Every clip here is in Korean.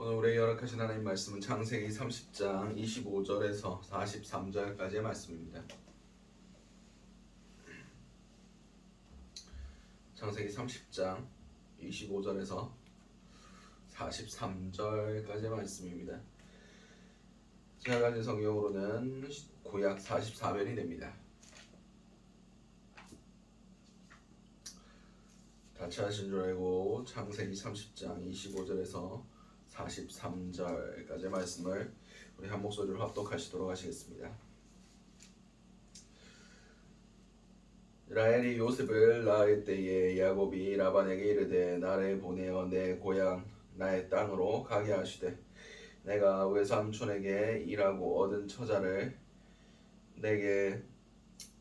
오늘 우리에게 허락하신 하나님 말씀은 창세기 30장 25절에서 43절까지의 말씀입니다. 창세기 30장 25절에서 43절까지의 말씀입니다. 제가 가진 성경으로는 구약 44면이 됩니다. 같이 하신 줄 알고 창세기 30장 25절에서 43절까지의 말씀을 우리 한 목소리로 합독하시도록 하시겠습니다. 라헬이 요셉을 낳을 때에 야곱이 라반에게 이르되 나를 보내어 내 고향 나의 땅으로 가게 하시되 내가 외삼촌에게 일하고 얻은 처자를 내게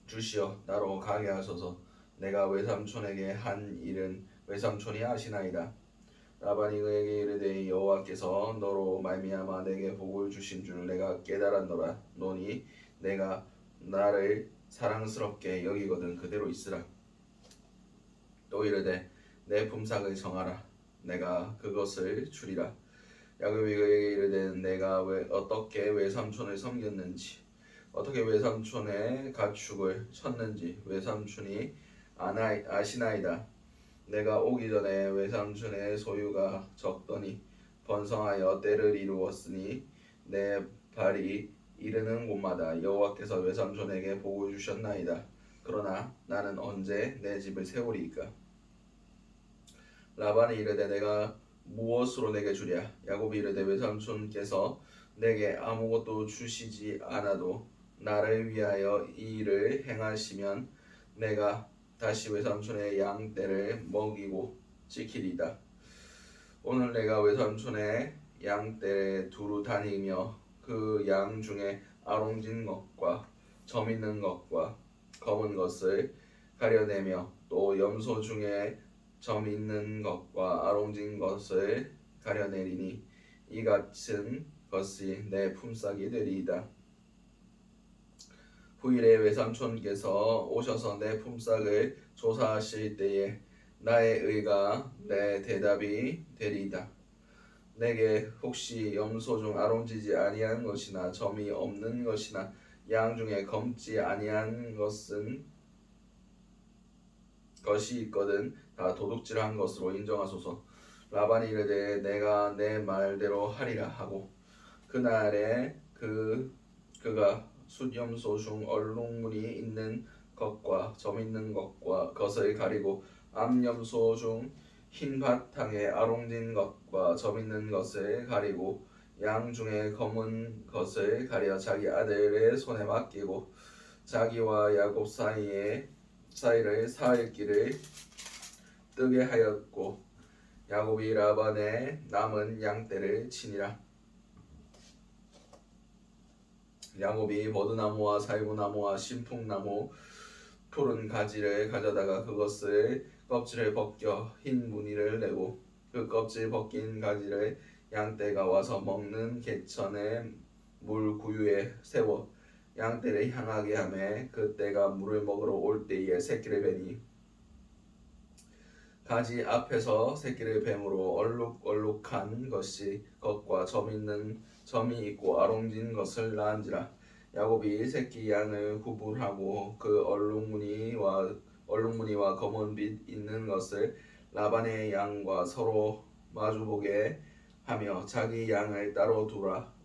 주시어 나로 가게 하소서. 내가 외삼촌에게 한 일은 외삼촌이 아시나이다. 라반이 그에게 이르되 여호와께서 너로 말미암아 내게 복을 주신 줄 내가 깨달았노라. 노니 내가 나를 사랑스럽게 여기거든 그대로 있으라. 또 이르되 내 품삯을 정하라. 내가 그것을 주리라. 야곱이 그에게 이르되 내가 어떻게 외삼촌을 섬겼는지 어떻게 외삼촌의 가축을 쳤는지 외삼촌이 아시나이다. 내가 오기 전에 외삼촌의 소유가 적더니 번성하여 때를 이루었으니 내 발이 이르는 곳마다 여호와께서 외삼촌에게 복을 주셨나이다. 그러나 나는 언제 내 집을 세우리이까? 라반이 이르되 내가 무엇으로 내게 주랴? 야곱이 이르되 외삼촌께서 내게 아무것도 주시지 않아도 나를 위하여 이 일을 행하시면 내가 다시 외삼촌의 양떼를 먹이고 지키리이다. 오늘 내가 외삼촌의 양떼를 두루 다니며 그 양 중에 아롱진 것과 점 있는 것과 검은 것을 가려내며 또 염소 중에 점 있는 것과 아롱진 것을 가려내리니 이 같은 것이 내 품삯이 되리이다. 후일에 외삼촌께서 오셔서 내 품삯을 조사하실 때에 나의 의가 내 대답이 되리이다. 내게 혹시 염소 중 아롱지지 아니한 것이나 점이 없는 것이나 양 중에 검지 아니한 것이 있거든 다 도둑질한 것으로 인정하소서. 라반이 이르되 내가 내 말대로 하리라 하고 그날에 그가 숫염소 중 얼룩무늬 있는 것과 점 있는 것을 가리고 암염소 중 흰 바탕에 아롱진 것과 점 있는 것을 가리고 양 중에 검은 것을 가려 자기 아들의 손에 맡기고 자기와 야곱 사이를 사흘 길을 뜨게 하였고 야곱이 라반의 남은 양떼를 치니라. 야곱이 버드나무와 살구나무와 신풍나무 푸른 가지를 가져다가 그것을 껍질을 벗겨 흰 무늬를 내고 그 껍질 벗긴 가지를 양떼가 와서 먹는 개천의 물 구유에 세워 양떼를 향하게 하매 그떼가 물을 먹으러 올 때에 새끼를 베니 가지 앞에서 새끼를 뱀으로 얼룩얼룩한 것이 겉과 점이 있고 아롱진 것을 낳은지라. 야곱이 새끼 양을 구분하고 그 얼룩무늬와 검은빛 있는 것을 라반의 양과 서로 마주보게 하며 자기 양을 따로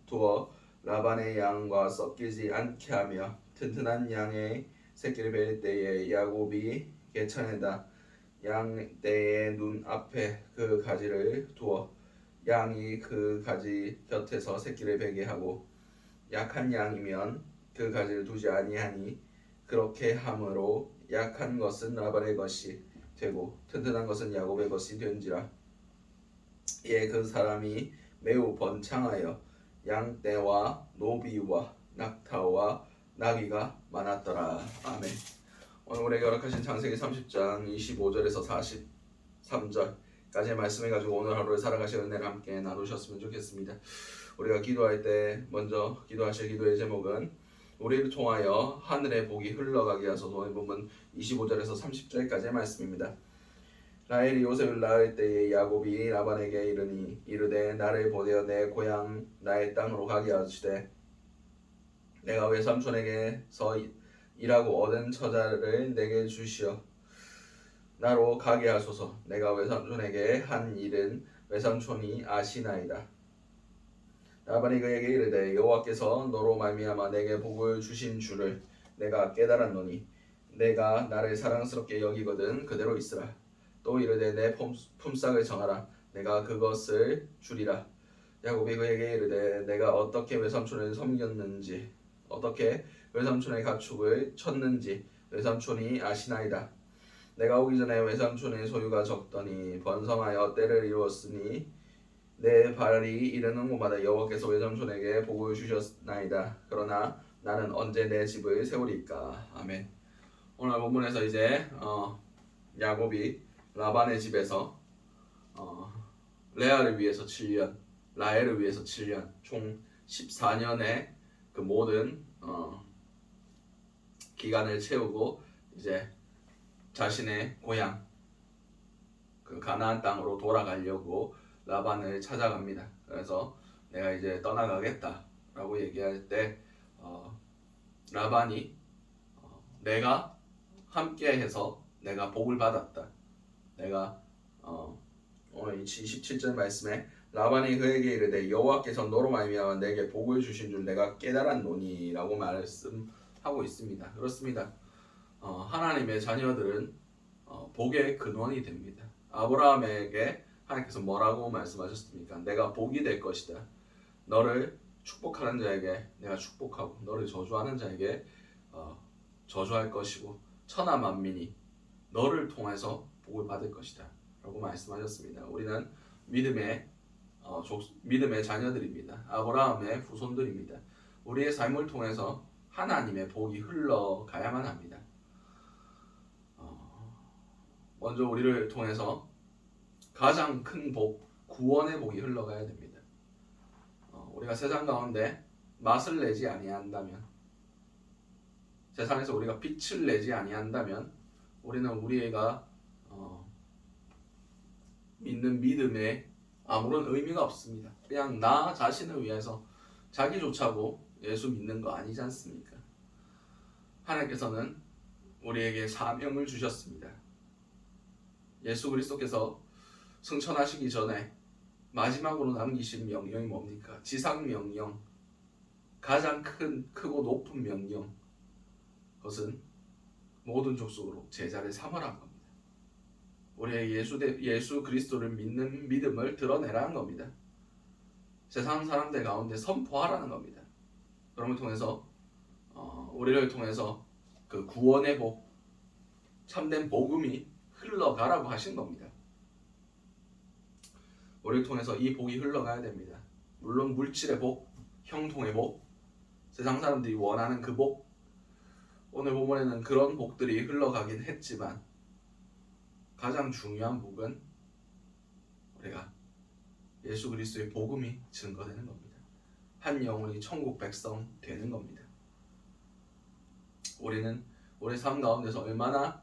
두어 라반의 양과 섞이지 않게 하며 튼튼한 양의 새끼를 뵐 때에 야곱이 개천에다 양떼의 눈 앞에 그 가지를 두어 양이 그 가지 곁에서 새끼를 베게 하고 약한 양이면 그 가지를 두지 아니하니 그렇게 함으로 약한 것은 라반의 것이 되고 튼튼한 것은 야곱의 것이 된지라. 이에 그 사람이 매우 번창하여 양떼와 노비와 낙타와 나귀가 많았더라. 아멘. 오늘 우리에게 허락하신 창세기 30장 25절에서 43절까지의 말씀을 가지고 오늘 하루를 살아가실 은혜를 함께 나누셨으면 좋겠습니다. 우리가 기도할 때 먼저 기도하실 기도의 제목은 우리를 통하여 하늘의 복이 흘러가게 하소서. 오늘 본문 25절에서 30절까지의 말씀입니다. 라헬이 요셉을 낳을 때에 야곱이 라반에게 이르되 나를 보내어 내 고향 나의 땅으로 가게 하시되 내가 외삼촌에게서 일하고 얻은 처자를 내게 주시어 나로 가게 하소서. 내가 외삼촌에게 한 일은 외삼촌이 아시나이다. 라반이 그에게 이르되 여호와께서 너로 말미암아 내게 복을 주신 줄을 내가 깨달았노니 내가 나를 사랑스럽게 여기거든 그대로 있으라. 또 이르되 내 품삯을 정하라. 내가 그것을 주리라. 야곱이 그에게 이르되 내가 어떻게 외삼촌을 섬겼는지 어떻게 외삼촌의 가축을 쳤는지 외삼촌이 아시나이다. 내가 오기 전에 외삼촌의 소유가 적더니 번성하여 때를 이루었으니 내 발이 이르는 곳마다 여호와께서 외삼촌에게 복을 주셨나이다. 그러나 나는 언제 내 집을 세우리까. 아멘. 오늘 본문에서 이제 야곱이 라반의 집에서 레아를 위해서 7년, 라헬을 위해서 7년, 총 14년의 그 모든 기간을 채우고 이제 자신의 고향 그 가나안 땅으로 돌아가려고 라반을 찾아갑니다. 그래서 내가 이제 떠나가겠다라고 얘기할 때 라반이 내가 함께해서 내가 복을 받았다. 내가 오늘 27절 말씀에 라반이 그에게 이르되 여호와께서 너로 말미암아 내게 복을 주신 줄 내가 깨달았노니라고 말씀하고 있습니다. 그렇습니다. 하나님의 자녀들은 복의 근원이 됩니다. 아브라함에게 하나님께서 뭐라고 말씀하셨습니까? 내가 복이 될 것이다. 너를 축복하는 자에게 내가 축복하고 너를 저주하는 자에게 저주할 것이고 천하 만민이 너를 통해서 복을 받을 것이다 라고 말씀하셨습니다. 우리는 믿음의 자녀들입니다. 아브라함의 후손들입니다. 우리의 삶을 통해서 하나님의 복이 흘러가야만 합니다. 먼저 우리를 통해서 가장 큰 복, 구원의 복이 흘러가야 됩니다. 우리가 세상 가운데 맛을 내지 아니한다면, 세상에서 우리가 빛을 내지 아니한다면 우리는 우리가 믿는 믿음에 아무런 의미가 없습니다. 그냥 나 자신을 위해서 자기 좋자고 예수 믿는 거 아니지 않습니까? 하나님께서는 우리에게 사명을 주셨습니다. 예수 그리스도께서 승천하시기 전에 마지막으로 남기신 명령이 뭡니까? 지상 명령, 가장 크고 높은 명령, 그것은 모든 족속으로 제자를 삼으라는 겁니다. 우리의 예수 그리스도를 믿는 믿음을 드러내라는 겁니다. 세상 사람들 가운데 선포하라는 겁니다. 그럼을 통해서 우리를 통해서 그 구원의 복, 참된 복음이 흘러가라고 하신 겁니다. 우리를 통해서 이 복이 흘러가야 됩니다. 물론 물질의 복, 형통의 복, 세상 사람들이 원하는 그 복, 오늘 본문에는 그런 복들이 흘러가긴 했지만 가장 중요한 복은 우리가 예수 그리스도의 복음이 증거되는 겁니다. 한 영혼이 천국 백성 되는 겁니다. 우리는 우리 삶 가운데서 얼마나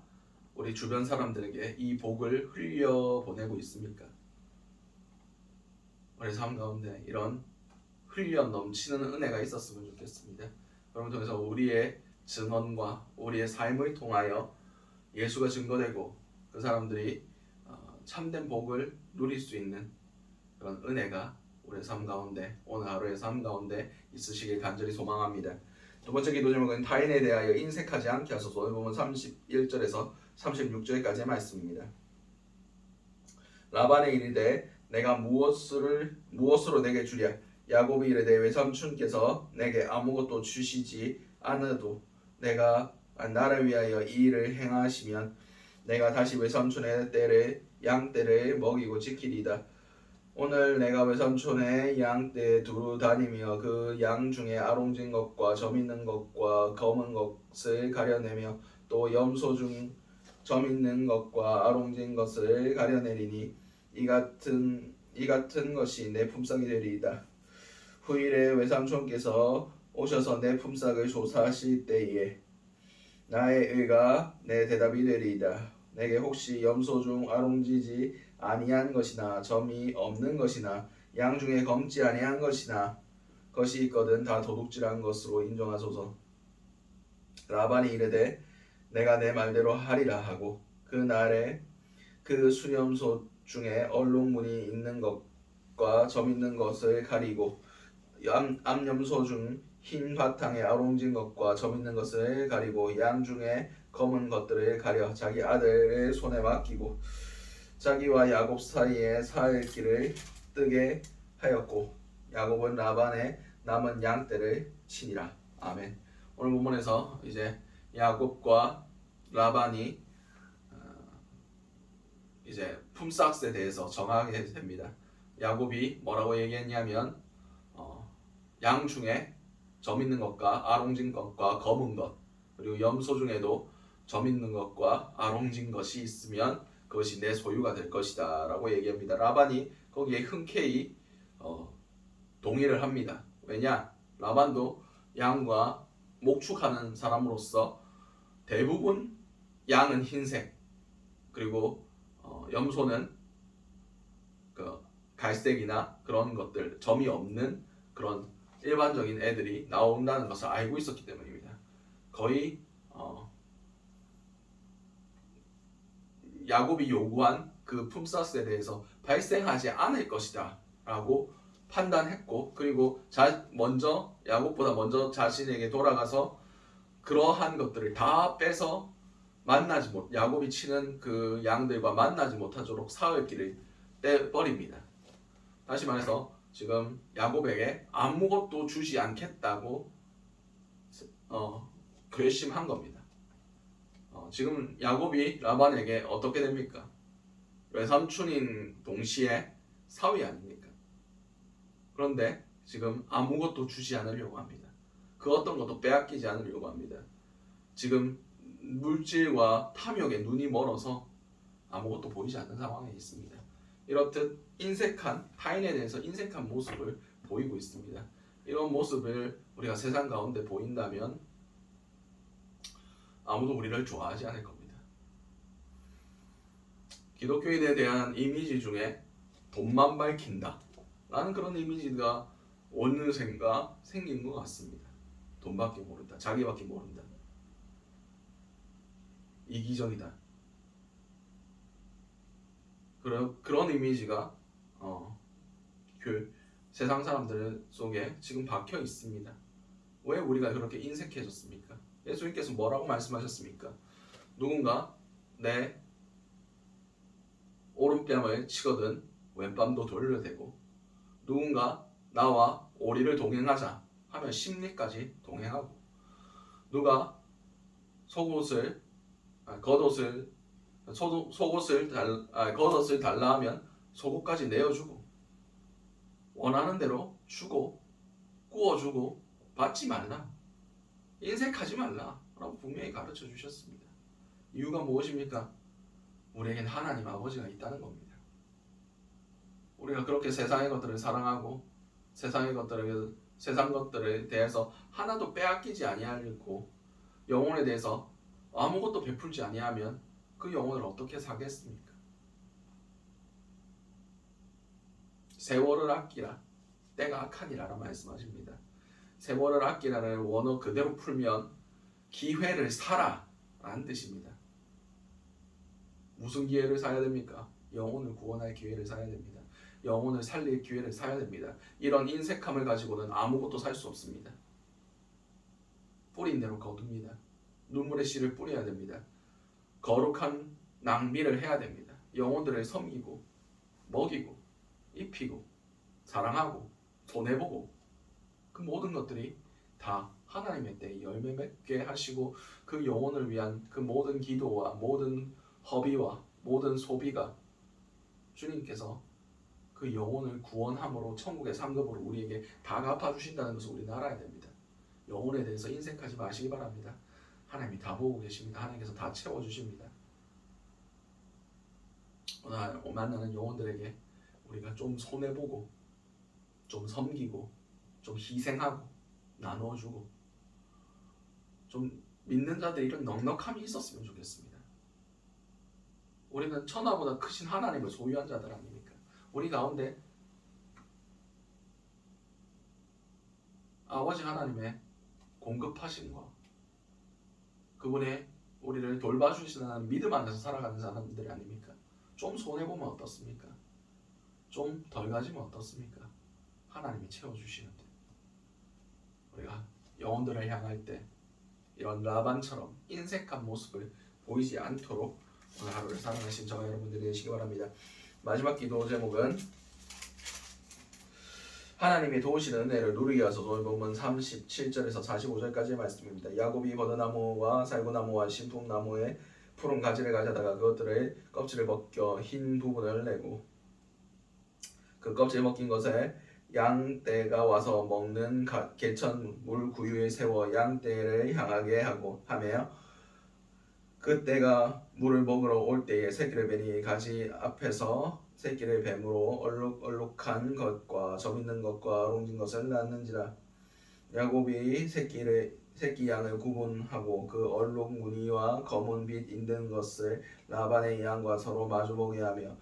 우리 주변 사람들에게 이 복을 흘려보내고 있습니까? 우리 삶 가운데 이런 흘려 넘치는 은혜가 있었으면 좋겠습니다. 그러면 통해서 우리의 증언과 우리의 삶을 통하여 예수가 증거되고 그 사람들이 참된 복을 누릴 수 있는 그런 은혜가 우리의 삶 가운데, 오늘 하루의 삶 가운데 있으시길 간절히 소망합니다. 두 번째 기도 제목은 타인에 대하여 인색하지 않게 하소서. 오늘 보면 31절에서 36절까지의 말씀입니다. 라반의 이르되 내가 무엇으로 내게 주랴? 야곱이 이르되 외삼촌께서 내게 아무것도 주시지 않아도 내가 나를 위하여 이 일을 행하시면 내가 다시 외삼촌의 양떼를 먹이고 지키리이다. 오늘 내가 외삼촌의 양떼 두루 다니며 그 양 중에 아롱진 것과 점 있는 것과 검은 것을 가려내며 또 염소 중 점 있는 것과 아롱진 것을 가려내리니 이 같은 것이 내 품삯이 되리이다. 후일에 외삼촌께서 오셔서 내 품삯을 조사하실 때에 나의 의가 내 대답이 되리이다. 내게 혹시 염소 중 아롱지지 아니한 것이나 점이 없는 것이나 양 중에 검지 아니한 것이나 것이 있거든 다 도둑질한 것으로 인정하소서. 라반이 이르되 내가 내 말대로 하리라 하고 그 날에 그 수염소 중에 얼룩무늬 있는 것과 점 있는 것을 가리고 암염소 중 흰 바탕에 아롱진 것과 점 있는 것을 가리고 양 중에 검은 것들을 가려 자기 아들의 손에 맡기고 자기와 야곱 사이에 사흘길을 뜨게 하였고 야곱은 라반의 남은 양떼를 치니라. 아멘. 오늘 본문에서 이제 야곱과 라반이 이제 품삯에 대해서 정하게 됩니다. 야곱이 뭐라고 얘기했냐면 양 중에 점 있는 것과 아롱진 것과 검은 것 그리고 염소 중에도 점 있는 것과 아롱진 것이 있으면 그것이 내 소유가 될 것이다 라고 얘기합니다. 라반이 거기에 흔쾌히 동의를 합니다. 왜냐? 라반도 양과 목축하는 사람으로서 대부분 양은 흰색 그리고 염소는 그 갈색이나 그런 것들 점이 없는 그런 일반적인 애들이 나온다는 것을 알고 있었기 때문입니다. 거의 야곱이 요구한 그 품삯에 대해서 발생하지 않을 것이다 라고 판단했고 그리고 먼저 야곱보다 먼저 자신에게 돌아가서 그러한 것들을 다 빼서 야곱이 치는 그 양들과 만나지 못하도록 사흘길을 떼버립니다. 다시 말해서 지금 야곱에게 아무것도 주지 않겠다고 결심한 겁니다. 지금 야곱이 라반에게 어떻게 됩니까? 외삼촌인 동시에 사위 아닙니까? 그런데 지금 아무것도 주지 않으려고 합니다. 그 어떤 것도 빼앗기지 않으려고 합니다. 지금 물질과 탐욕에 눈이 멀어서 아무것도 보이지 않는 상황에 있습니다. 이렇듯 타인에 대해서 인색한 모습을 보이고 있습니다. 이런 모습을 우리가 세상 가운데 보인다면 아무도 우리를 좋아하지 않을 겁니다. 기독교인에 대한 이미지 중에 돈만 밝힌다 라는 그런 이미지가 어느샌가 생긴 것 같습니다. 돈밖에 모른다, 자기밖에 모른다, 이기적이다. 그런 이미지가 세상 사람들 속에 지금 박혀 있습니다. 왜 우리가 그렇게 인색해졌습니까? 예수님께서 뭐라고 말씀하셨습니까? 누군가 내 오른뺨을 치거든 왼뺨도 돌려대고 누군가 나와 오리를 동행하자 하면 십리까지 동행하고 누가 겉옷을 달라 하면 속옷까지 내어주고 원하는 대로 주고 구워주고 받지 말라, 인색하지 말라 라고 분명히 가르쳐 주셨습니다. 이유가 무엇입니까? 우리에겐 하나님 아버지가 있다는 겁니다. 우리가 그렇게 세상의 것들을 사랑하고 세상 것들에 대해서 하나도 빼앗기지 아니하고 영혼에 대해서 아무것도 베풀지 아니하면 그 영혼을 어떻게 사겠습니까? 세월을 아끼라 때가 악하니라라 말씀하십니다. 세월을 아끼라를 원어 그대로 풀면 기회를 사라 라는 뜻입니다. 무슨 기회를 사야 됩니까? 영혼을 구원할 기회를 사야 됩니다. 영혼을 살릴 기회를 사야 됩니다. 이런 인색함을 가지고는 아무것도 살 수 없습니다. 뿌린 대로 거둡니다. 눈물의 씨를 뿌려야 됩니다. 거룩한 낭비를 해야 됩니다. 영혼들을 섬기고 먹이고 입히고 사랑하고 손해보고 그 모든 것들이 다 하나님의 때에 열매 맺게 하시고 그 영혼을 위한 그 모든 기도와 모든 허비와 모든 소비가 주님께서 그 영혼을 구원함으로 천국의 상급으로 우리에게 다 갚아주신다는 것을 우리는 알아야 됩니다. 영혼에 대해서 인색하지 마시기 바랍니다. 하나님이 다 보고 계십니다. 하나님께서 다 채워주십니다. 오늘 만나는 영혼들에게 우리가 좀 손해보고 좀 섬기고 좀 희생하고 나눠주고 좀 믿는 자들이 이런 넉넉함이 있었으면 좋겠습니다. 우리는 천하보다 크신 하나님을 소유한 자들 아닙니까? 우리 가운데 아버지 하나님의 공급하심과 그분의 우리를 돌봐주시는 믿음 안에서 살아가는 사람들이 아닙니까? 좀 손해보면 어떻습니까? 좀 덜 가지면 어떻습니까? 하나님이 채워주시는데 우리가 영혼들을 향할 때 이런 라반처럼 인색한 모습을 보이지 않도록 오늘 하루를 살아가신 저와 여러분들이 되시기 바랍니다. 마지막 기도 제목은 하나님이 도우시는 은혜를 누리게 하소서. 오늘 본문 37절에서 45절까지의 말씀입니다. 야곱이 버드나무와 살구나무와 신풍나무의 푸른 가지를 가져다가 그것들의 껍질을 벗겨 흰 부분을 내고 그 껍질 벗긴 것에 양떼가 와서 먹는 개천 물 구유에 세워 양떼를 향하게 하며 그 떼가 물을 먹으러 올 때에 새끼를 베니 가지 앞에서 새끼를 뱀으로 얼룩얼룩한 것과 점 있는 것과 롱진 것을 낳는지라. 야곱이 새끼 양을 구분하고 그 얼룩 무늬와 검은 빛 있는 것을 라반의 양과 서로 마주보게 하며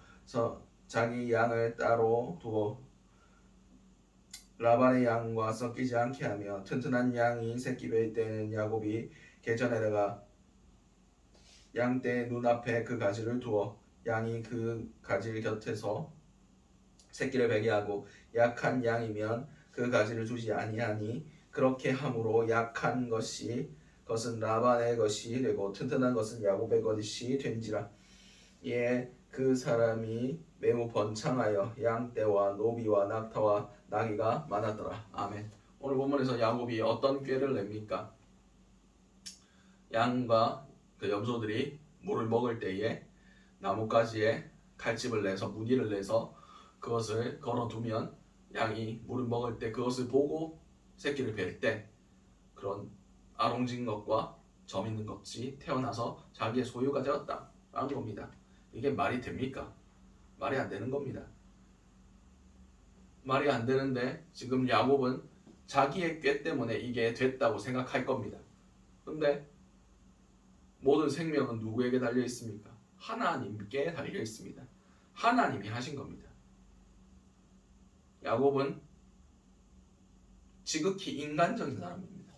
자기 양을 따로 두어 라반의 양과 섞이지 않게 하며 튼튼한 양이 새끼 뵐 때는 야곱이 개천에다가 양떼 눈앞에 그 가지를 두어 양이 그 가지 곁에서 새끼를 베게 하고 약한 양이면 그 가지를 두지 아니하니 그렇게 함으로 약한 것은 라반의 것이 되고 튼튼한 것은 야곱의 것이 된지라. 이에 그 사람이 매우 번창하여 양떼와 노비와 낙타와 나귀가 많았더라. 아멘. 오늘 본문에서 야곱이 어떤 꾀를 냅니까? 양과 그 염소들이 물을 먹을 때에 나뭇가지에 칼집을 내서 무늬를 내서 그것을 걸어두면 양이 물을 먹을 때 그것을 보고 새끼를 뵐 때 그런 아롱진 것과 점 있는 것이 태어나서 자기의 소유가 되었다라는 겁니다. 이게 말이 됩니까? 말이 안 되는 겁니다. 말이 안 되는데 지금 야곱은 자기의 꾀 때문에 이게 됐다고 생각할 겁니다. 근데 모든 생명은 누구에게 달려 있습니까? 하나님께 달려 있습니다. 하나님이 하신 겁니다. 야곱은 지극히 인간적인 사람입니다.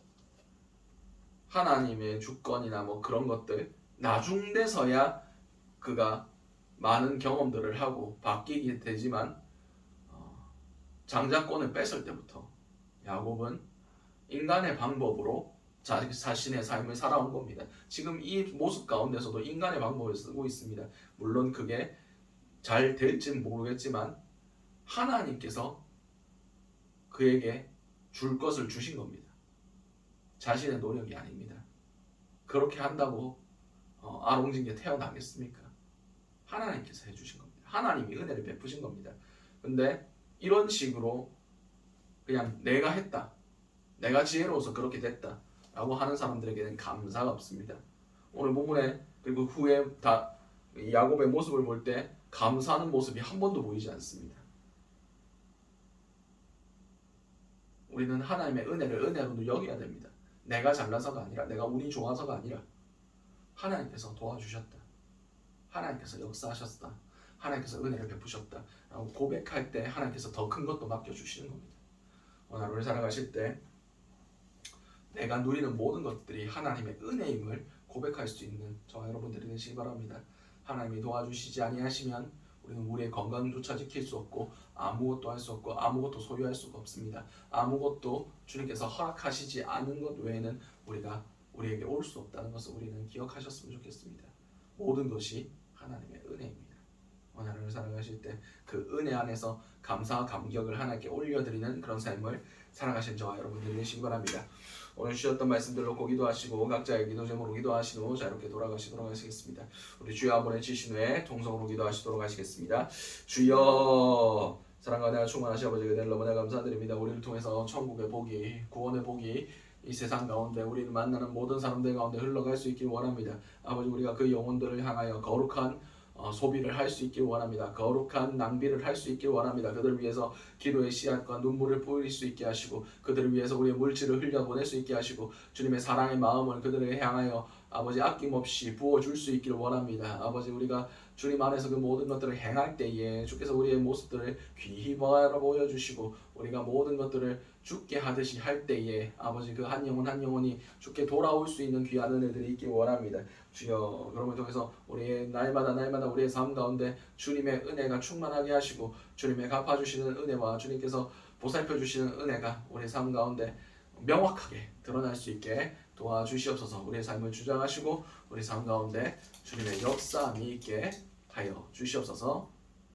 하나님의 주권이나 뭐 그런 것들 나중 돼서야 그가 많은 경험들을 하고 바뀌게 되지만 장자권을 뺐을 때부터 야곱은 인간의 방법으로 자신의 삶을 살아온 겁니다. 지금 이 모습 가운데서도 인간의 방법을 쓰고 있습니다. 물론 그게 잘 될지는 모르겠지만 하나님께서 그에게 줄 것을 주신 겁니다. 자신의 노력이 아닙니다. 그렇게 한다고 아롱진게 태어나겠습니까? 하나님께서 해주신 겁니다. 하나님이 은혜를 베푸신 겁니다. 근데 이런 식으로 그냥 내가 했다, 내가 지혜로워서 그렇게 됐다 라고 하는 사람들에게는 감사가 없습니다. 오늘 본문에 그리고 후에 다 야곱의 모습을 볼 때 감사하는 모습이 한 번도 보이지 않습니다. 우리는 하나님의 은혜를 은혜로 여겨야 됩니다. 내가 잘나서가 아니라, 내가 운이 좋아서가 아니라 하나님께서 도와주셨다, 하나님께서 역사하셨다, 하나님께서 은혜를 베푸셨다 라고 고백할 때 하나님께서 더 큰 것도 맡겨주시는 겁니다. 오늘 하루를 살아가실 때 내가 누리는 모든 것들이 하나님의 은혜임을 고백할 수 있는 저와 여러분들이 되시기 바랍니다. 하나님이 도와주시지 아니하시면 우리는 우리의 건강조차 지킬 수 없고 아무것도 할 수 없고 아무것도 소유할 수가 없습니다. 아무것도 주님께서 허락하시지 않은 것 외에는 우리에게 올 수 없다는 것을 우리는 기억하셨으면 좋겠습니다. 모든 것이 하나님의 은혜입니다. 오늘 하루를 살아가실 때 그 은혜 안에서 감사와 감격을 하나님께 올려드리는 그런 삶을 살아가신 저와 여러분들이 되시기 바랍니다. 오늘 주셨던 말씀들로 기도하시고 각자의 기도 제목으로 기도하신 후 자유롭게 돌아가시도록 하시겠습니다. 우리 주여 한번 외치신 후에 동성으로 기도하시도록 하시겠습니다. 주여, 사랑과 은혜가 충만하신 아버지 그대를 너무나 감사드립니다. 우리를 통해서 천국의 복이, 구원의 복이 이 세상 가운데 우리를 만나는 모든 사람들 가운데 흘러갈 수 있길 원합니다. 아버지, 우리가 그 영혼들을 향하여 거룩한 소비를 할 수 있길 원합니다. 거룩한 낭비를 할 수 있길 원합니다. 그들을 위해서 기도의 씨앗과 눈물을 뿌릴 수 있게 하시고 그들을 위해서 우리의 물질을 흘려보낼 수 있게 하시고 주님의 사랑의 마음을 그들을 향하여 아버지 아낌없이 부어줄 수 있길 원합니다. 아버지, 우리가 주님 안에서 그 모든 것들을 행할 때에 주께서 우리의 모습들을 귀히 보여주시고 우리가 모든 것들을 주께 하듯이 할 때에 아버지 그 한 영혼 한 영혼이 주께 돌아올 수 있는 귀한 은혜들이 있기 원합니다. 주여 그러면 통해서 우리의 날마다 우리의 삶 가운데 주님의 은혜가 충만하게 하시고 주님의 갚아주시는 은혜와 주님께서 보살펴주시는 은혜가 우리의 삶 가운데 명확하게 드러날 수 있게 도와주시옵소서. 우리의 삶을 주장하시고 우리 삶 가운데 주님의 역사함이 있게 하여 주시옵소서.